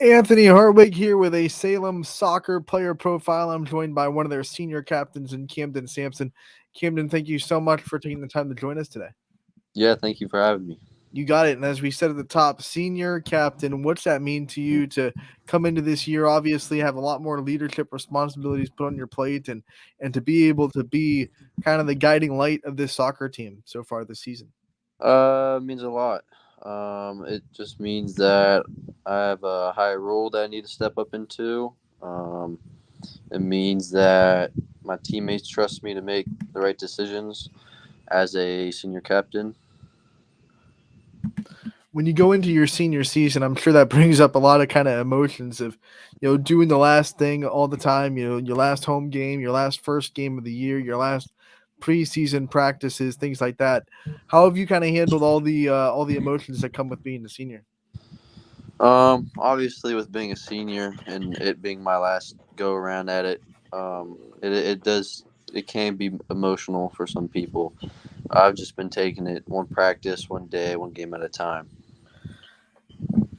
Anthony Hartwig here with a Salem soccer player profile. I'm joined by one of their senior captains in Camden, Sampson. Camden, thank you so much for taking the time to join us today. Yeah, thank you for having me. You got it. And as we said at the top, senior captain, what's that mean to you to come into this year? Obviously, have a lot more leadership responsibilities put on your plate and to be able to be kind of the guiding light of this soccer team so far this season. Means a lot. It just means that I have a high role that I need to step up into. Um, it means that my teammates trust me to make the right decisions as a senior captain. When you go into your senior season, I'm sure that brings up a lot of kind of emotions of, doing the last thing all the time, your last home game, your last first game of the year, your last preseason practices, things like that. How have you kind of handled all the emotions that come with being a senior? Obviously, with being a senior and it being my last go around at it, it can be emotional for some people. I've just been taking it one practice, one day, one game at a time.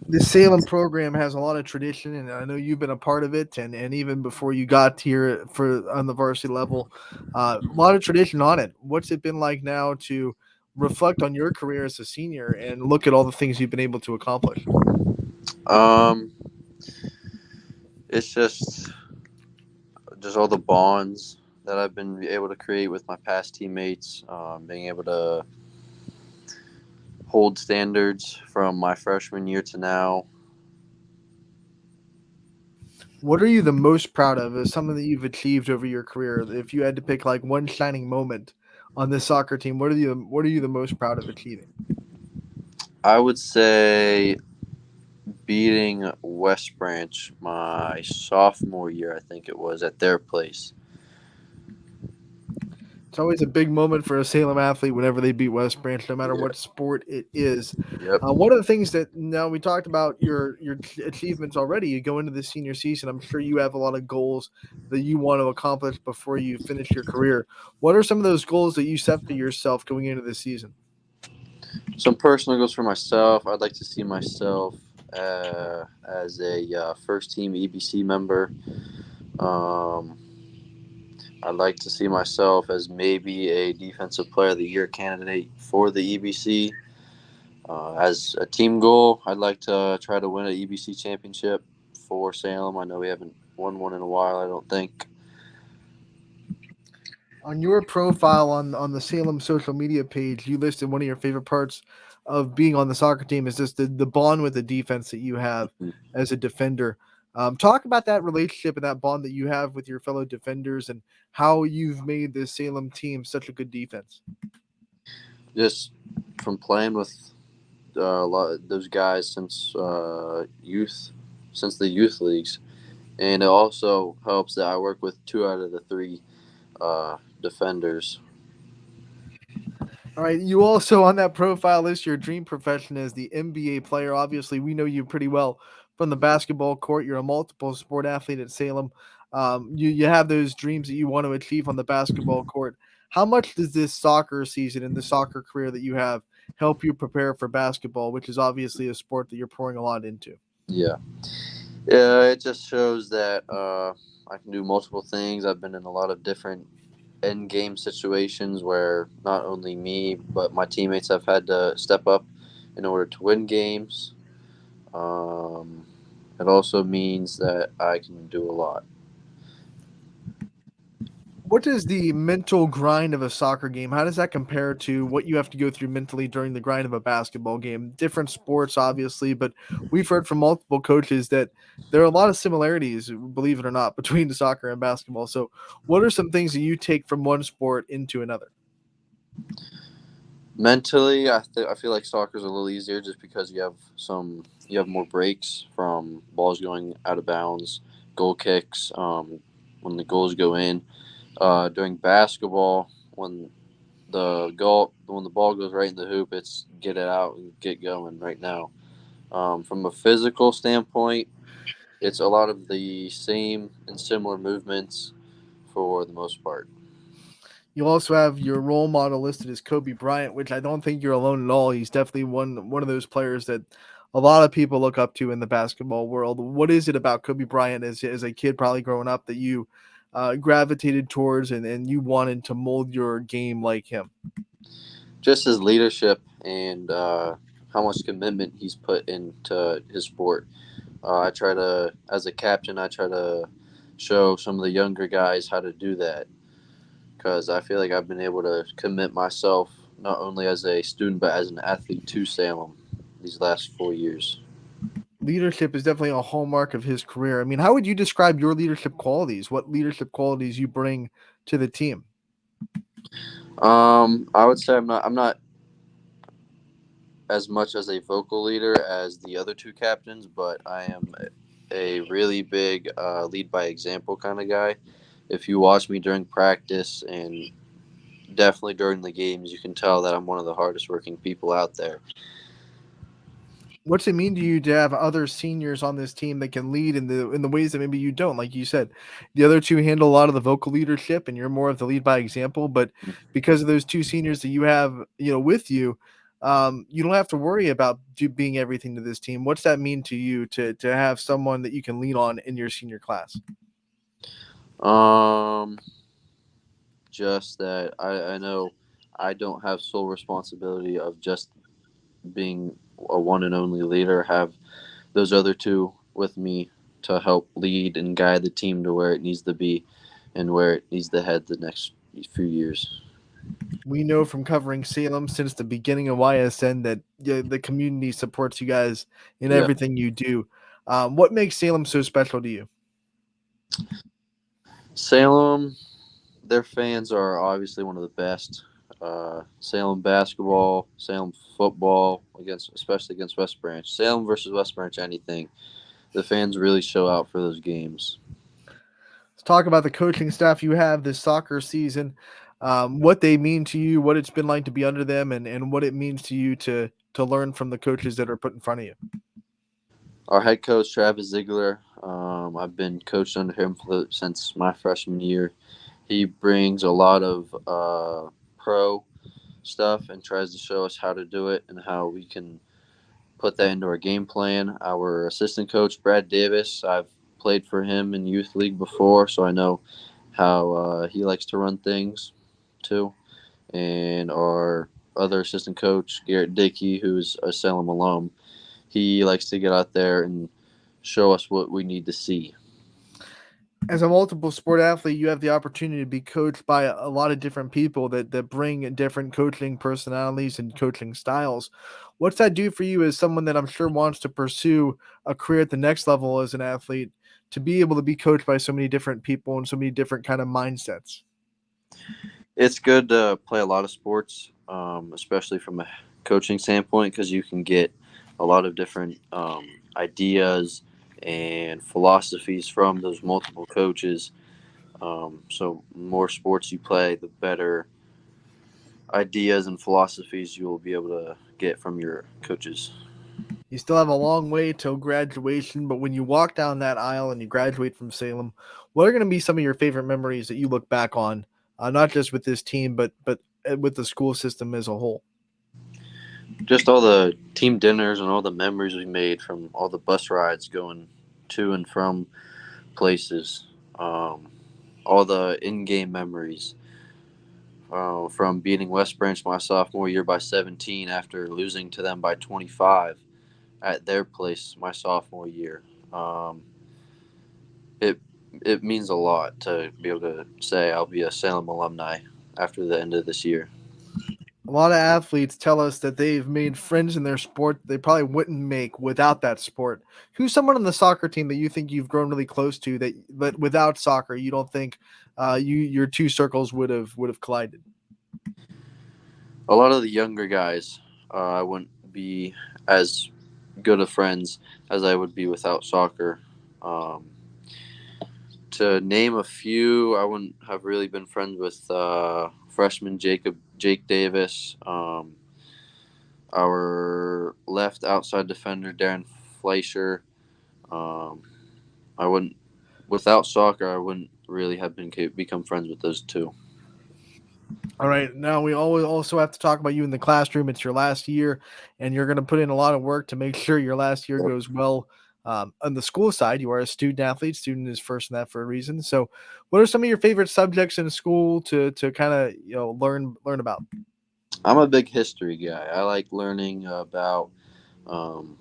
The Salem program has a lot of tradition, and I know you've been a part of it, and even before you got here for on the varsity level, a lot of tradition on it. What's it been like now to reflect on your career as a senior and look at all the things you've been able to accomplish? Um, it's just all the bonds that I've been able to create with my past teammates, being able to hold standards from my freshman year to now. What are you the most proud of as something that you've achieved over your career? If you had to pick like one shining moment on this soccer team, what are you the most proud of achieving? I would say beating West Branch my sophomore year, I think it was, at their place. It's always a big moment for a Salem athlete whenever they beat West Branch, no matter Yeah. what sport it is. Yep. One of the things that now we talked about your achievements already. You go into the senior season. I'm sure you have a lot of goals that you want to accomplish before you finish your career. What are some of those goals that you set for yourself going into this season? Some personal goals for myself. I'd like to see myself as a first team EBC member. Um, I'd like to see myself as maybe a Defensive Player of the Year candidate for the EBC. As a team goal, I'd like to try to win an EBC championship for Salem. I know we haven't won one in a while, I don't think. On your profile on the Salem social media page, you listed one of your favorite parts of being on the soccer team is just the bond with the defense that you have as a defender. Talk about that relationship and that bond that you have with your fellow defenders and how you've made this Salem team such a good defense. Just from playing with a lot of those guys since the youth leagues. And it also helps that I work with two out of the three defenders. All right. You also on that profile list your dream profession as the NBA player. Obviously, we know you pretty well from the basketball court. You're a multiple sport athlete at Salem. You have those dreams that you want to achieve on the basketball court. How much does this soccer season and the soccer career that you have help you prepare for basketball, which is obviously a sport that you're pouring a lot into? Yeah. Yeah, it just shows that I can do multiple things. I've been in a lot of different end game situations where not only me, but my teammates have had to step up in order to win games. Um, it also means that I can do a lot. What is the mental grind of a soccer game? How does that compare to what you have to go through mentally during the grind of a basketball game? Different sports, obviously, but we've heard from multiple coaches that there are a lot of similarities, believe it or not, between soccer and basketball. So, what are some things that you take from one sport into another? Mentally, I feel like soccer is a little easier just because you have more breaks from balls going out of bounds, goal kicks, when the goals go in. During basketball, when the ball goes right in the hoop, it's get it out and get going right now. From a physical standpoint, it's a lot of the same and similar movements for the most part. You also have your role model listed as Kobe Bryant, which I don't think you're alone at all. He's definitely one of those players that a lot of people look up to in the basketball world. What is it about Kobe Bryant as a kid, probably growing up, that you gravitated towards and you wanted to mold your game like him? Just his leadership and how much commitment he's put into his sport. I try to, as a captain, I try to show some of the younger guys how to do that because I feel like I've been able to commit myself not only as a student but as an athlete to Salem these last 4 years. Leadership is definitely a hallmark of his career. I mean, how would you describe your leadership qualities? What leadership qualities you bring to the team? I would say I'm not as much as a vocal leader as the other two captains, but I am a really big lead by example kind of guy. If you watch me during practice and definitely during the games, you can tell that I'm one of the hardest working people out there. What's it mean to you to have other seniors on this team that can lead in the ways that maybe you don't? Like you said, the other two handle a lot of the vocal leadership, and you're more of the lead by example. But because of those two seniors that you have, with you, you don't have to worry about being everything to this team. What's that mean to you to have someone that you can lean on in your senior class? Um, just that I know I don't have sole responsibility of just being a one and only leader. Have those other two with me to help lead and guide the team to where it needs to be and where it needs to head the next few years. We know from covering Salem since the beginning of YSN that the community supports you guys in Yeah. everything you do. What makes Salem so special to you? Salem, their fans are obviously one of the best. Salem basketball, Salem football, against especially against West Branch. Salem versus West Branch, anything. The fans really show out for those games. Let's talk about the coaching staff you have this soccer season, what they mean to you, what it's been like to be under them, and what it means to you to learn from the coaches that are put in front of you. Our head coach Travis Ziegler, I've been coached under him since my freshman year. He brings a lot of pro stuff and tries to show us how to do it and how we can put that into our game plan. Our assistant coach Brad Davis, I've played for him in youth league before, so I know how he likes to run things too. And our other assistant coach Garrett Dickey, who's a Salem alum, he likes to get out there and show us what we need to see. As a multiple sport athlete, you have the opportunity to be coached by a lot of different people that bring different coaching personalities and coaching styles. What's that do for you as someone that I'm sure wants to pursue a career at the next level as an athlete, to be able to be coached by so many different people and so many different kind of mindsets? It's good to play a lot of sports, especially from a coaching standpoint, because you can get a lot of different ideas and philosophies from those multiple coaches. So, more sports you play, the better ideas and philosophies you will be able to get from your coaches. You still have a long way till graduation, but when you walk down that aisle and you graduate from Salem, what are going to be some of your favorite memories that you look back on, not just with this team, but with the school system as a whole? Just all the team dinners and all the memories we made from all the bus rides going to and from places. Um, all the in-game memories from beating West Branch my sophomore year by 17 after losing to them by 25 at their place my sophomore year. Um, it it means a lot to be able to say I'll be a Salem alumni after the end of this year. A lot of athletes tell us that they've made friends in their sport they probably wouldn't make without that sport. Who's someone on the soccer team that you think you've grown really close to that without soccer you don't think your two circles would have collided? A lot of the younger guys, I wouldn't be as good of friends as I would be without soccer. Um, to name a few, I wouldn't have really been friends with freshman Jake Davis, our left outside defender Darren Fleischer. Um, I wouldn't without soccer, I wouldn't really have become friends with those two. All right. Now we always also have to talk about you in the classroom. It's your last year, and you're going to put in a lot of work to make sure your last year goes well. On the school side, you are a student athlete. Student is first in that for a reason. So, what are some of your favorite subjects in school to kind of learn about? I'm a big history guy. I like learning about um,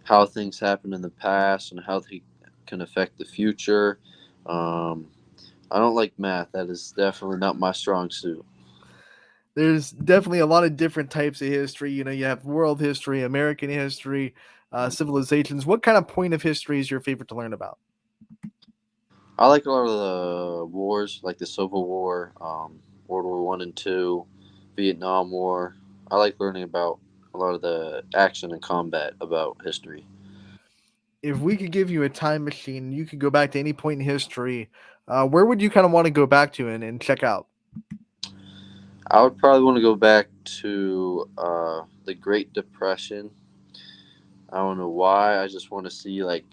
how things happened in the past and how they can affect the future. Um, I don't like math. That is definitely not my strong suit. There's definitely a lot of different types of history. You have world history, American history, civilizations. What kind of point of history is your favorite to learn about? I like a lot of the wars, like the Civil War, World War One and Two, Vietnam War. I like learning about a lot of the action and combat about history. If we could give you a time machine, you could go back to any point in history. Where would you kind of want to go back to and check out? I would probably want to go back to the Great Depression. I don't know why. I just want to see like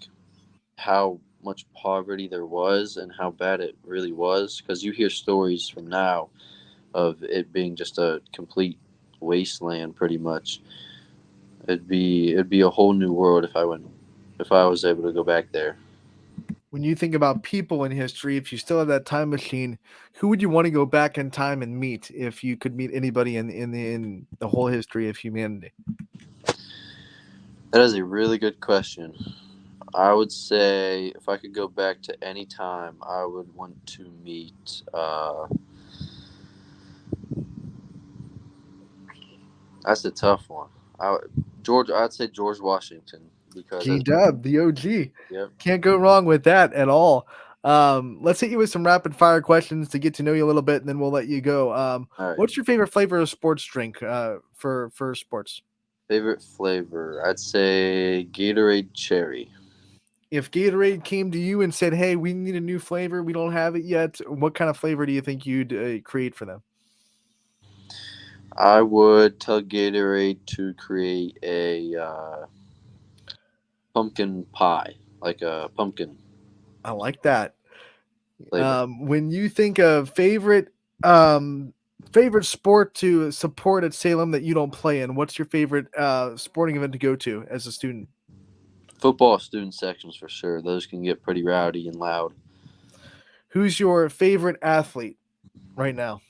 how much poverty there was and how bad it really was. Because you hear stories from now of it being just a complete wasteland, pretty much. It'd be a whole new world if I was able to go back there. When you think about people in history, if you still have that time machine, who would you want to go back in time and meet if you could meet anybody in the whole history of humanity? That is a really good question. I would say if I could go back to any time, I would want to meet. That's a tough one. I'd say George Washington because G as Dub, the OG. yep. Can't go wrong with that at all. Let's hit you with some rapid fire questions to get to know you a little bit, and then we'll let you go. All right. What's your favorite flavor of sports drink for sports? Favorite flavor? I'd say Gatorade Cherry. If Gatorade came to you and said, "Hey, we need a new flavor. We don't have it yet," what kind of flavor do you think you'd create for them? I would tell Gatorade to create a pumpkin pie, like a pumpkin I like that. flavor. When you think of um, favorite sport to support at Salem that you don't play in, what's your favorite sporting event to go to as a student? Football student sections for sure. Those can get pretty rowdy and loud. Who's your favorite athlete right now?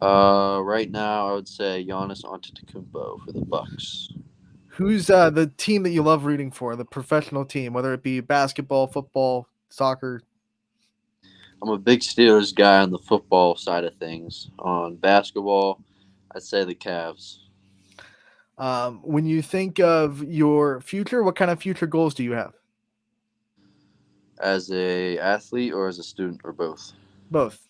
Right now I would say Giannis Antetokounmpo for the Bucks. Who's the team that you love rooting for, the professional team, whether it be basketball, football, soccer? I'm a big Steelers guy on the football side of things. On basketball, I'd say the Cavs. When you think of your future, what kind of future goals do you have? As a athlete or as a student or both. Both.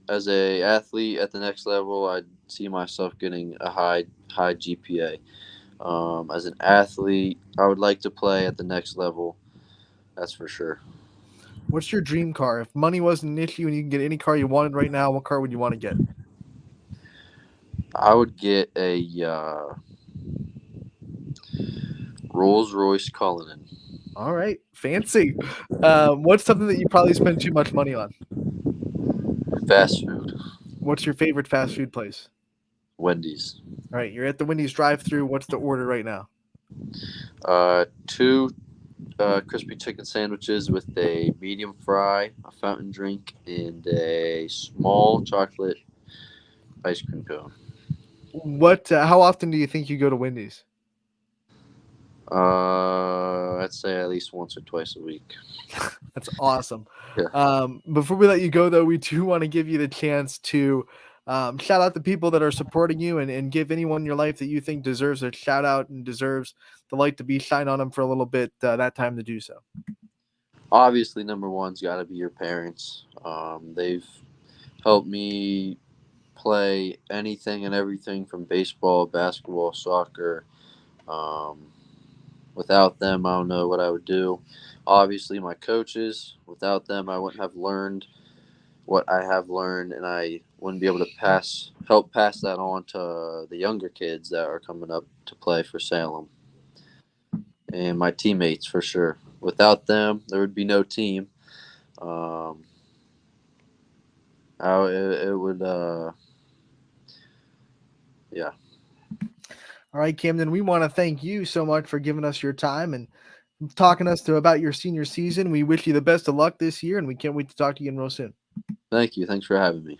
As a athlete at the next level, I'd see myself getting a high GPA. As an athlete, I would like to play at the next level. That's for sure. What's your dream car? If money wasn't an issue and you can get any car you wanted right now, what car would you want to get? I would get a Rolls Royce Cullinan. All right, fancy. What's something that you probably spend too much money on? Fast food. What's your favorite fast food place? Wendy's. All right, you're at the Wendy's drive-through. What's the order right now? Two crispy chicken sandwiches with a medium fry, a fountain drink, and a small chocolate ice cream cone. What? How often do you think you go to Wendy's? I'd say at least once or twice a week. That's awesome. Yeah. Before we let you go, though, we do want to give you the chance to shout out the people that are supporting you and give anyone in your life that you think deserves a shout out and deserves the light to be shine on them for a little bit, that time to do so. Obviously, number one's got to be your parents. They've helped me play anything and everything from baseball, basketball, soccer. Um, Without them, I don't know what I would do. Obviously, my coaches. Without them, I wouldn't have learned what I have learned, and I wouldn't be able to help pass that on to the younger kids that are coming up to play for Salem, and my teammates for sure. Without them, there would be no team. Um, it would. Yeah. All right, Camden, we want to thank you so much for giving us your time and talking us about your senior season. We wish you the best of luck this year, and we can't wait to talk to you again real soon. Thank you. Thanks for having me.